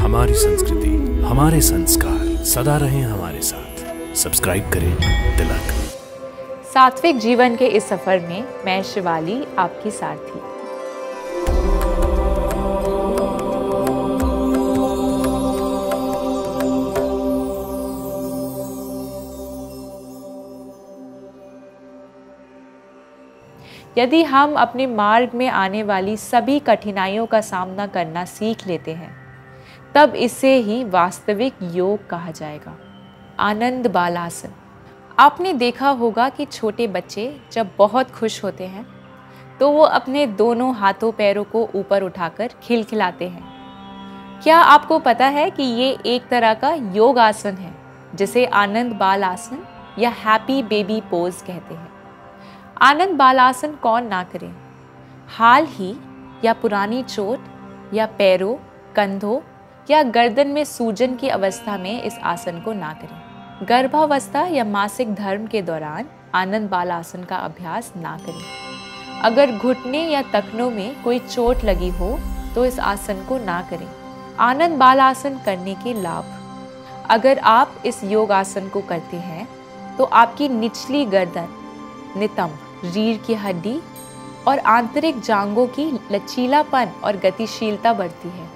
हमारी संस्कृति, हमारे संस्कार सदा रहें हमारे साथ। सब्सक्राइब करें तिलक। सात्विक जीवन के इस सफर में मैं शिवाली आपकी सारथी। यदि हम अपने मार्ग में आने वाली सभी कठिनाइयों का सामना करना सीख लेते हैं, तब इसे ही वास्तविक योग कहा जाएगा। आनंद बालासन। आपने देखा होगा कि छोटे बच्चे जब बहुत खुश होते हैं तो वो अपने दोनों हाथों पैरों को ऊपर उठाकर खिलखिलाते हैं। क्या आपको पता है कि ये एक तरह का योग आसन है जिसे आनंद बाल आसन या हैप्पी बेबी पोज कहते हैं। आनंद बालासन कौन ना करे। हाल ही या पुरानी चोट या पैरों, कंधों या गर्दन में सूजन की अवस्था में इस आसन को ना करें। गर्भावस्था या मासिक धर्म के दौरान आनंद बालासन का अभ्यास ना करें। अगर घुटने या तखनों में कोई चोट लगी हो तो इस आसन को ना करें। आनंद बालासन करने के लाभ। अगर आप इस योग आसन को करते हैं तो आपकी निचली गर्दन, नितंब, रीढ़ की हड्डी और आंतरिक जांघों की लचीलापन और गतिशीलता बढ़ती है।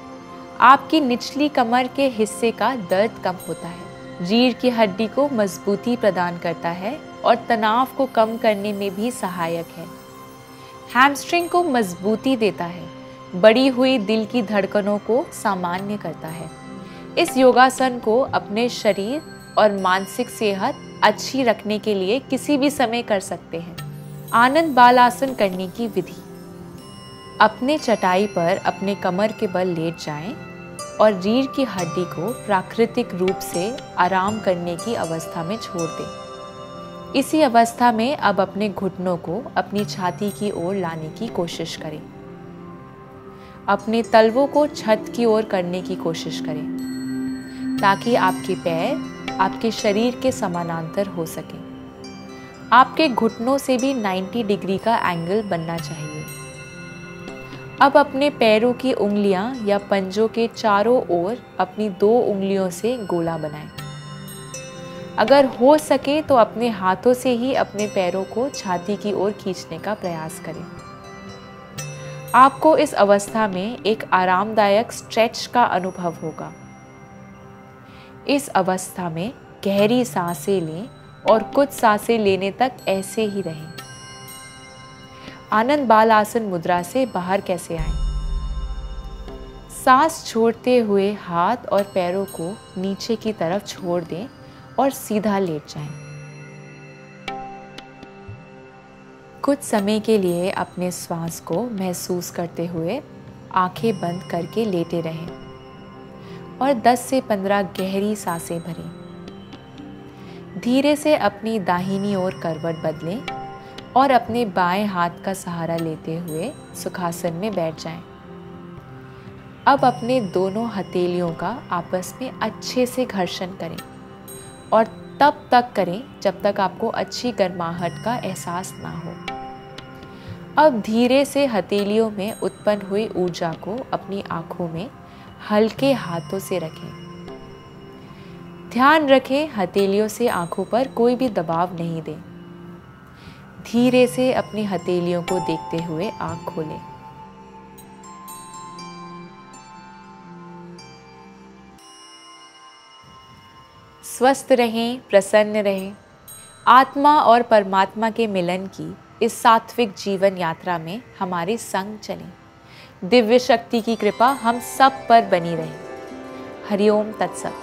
आपकी निचली कमर के हिस्से का दर्द कम होता है। रीढ़ की हड्डी को मजबूती प्रदान करता है और तनाव को कम करने में भी सहायक है। हैमस्ट्रिंग को मजबूती देता है। बढ़ी हुई दिल की धड़कनों को सामान्य करता है। इस योगासन को अपने शरीर और मानसिक सेहत अच्छी रखने के लिए किसी भी समय कर सकते हैं। आनंद बालासन करने की विधि। अपने चटाई पर अपने कमर के बल लेट जाएं और रीढ़ की हड्डी को प्राकृतिक रूप से आराम करने की अवस्था में छोड़ दें। इसी अवस्था में अब अपने घुटनों को अपनी छाती की ओर लाने की कोशिश करें। अपने तलवों को छत की ओर करने की कोशिश करें ताकि आपके पैर आपके शरीर के समानांतर हो सकें। आपके घुटनों से भी 90 डिग्री का एंगल बनना चाहिए। अब अपने पैरों की उंगलियां या पंजों के चारों ओर अपनी 2 उंगलियों से गोला बनाएं। अगर हो सके तो अपने हाथों से ही अपने पैरों को छाती की ओर खींचने का प्रयास करें। आपको इस अवस्था में एक आरामदायक स्ट्रेच का अनुभव होगा। इस अवस्था में गहरी सांसें लें और कुछ सांसें लेने तक ऐसे ही रहें। आनंद बाल आसन मुद्रा से बाहर कैसे आएं? सांस छोड़ते हुए हाथ और पैरों को नीचे की तरफ छोड़ दें और सीधा लेट जाएं। कुछ समय के लिए अपने श्वास को महसूस करते हुए आंखें बंद करके लेटे रहें और 10 से 15 गहरी सांसें भरें। धीरे से अपनी दाहिनी ओर करवट बदलें और अपने बाएं हाथ का सहारा लेते हुए सुखासन में बैठ जाएं। अब अपने दोनों हथेलियों का आपस में अच्छे से घर्षण करें और तब तक करें जब तक आपको अच्छी गर्माहट का एहसास ना हो। अब धीरे से हथेलियों में उत्पन्न हुई ऊर्जा को अपनी आंखों में हल्के हाथों से रखें। ध्यान रखें हथेलियों से आंखों पर कोई भी दबाव नहीं दें। धीरे से अपनी हथेलियों को देखते हुए आंख खोलें। स्वस्थ रहें, प्रसन्न रहें। आत्मा और परमात्मा के मिलन की इस सात्विक जीवन यात्रा में हमारे संग चलें। दिव्य शक्ति की कृपा हम सब पर बनी रहे। हरिओम तत्सत।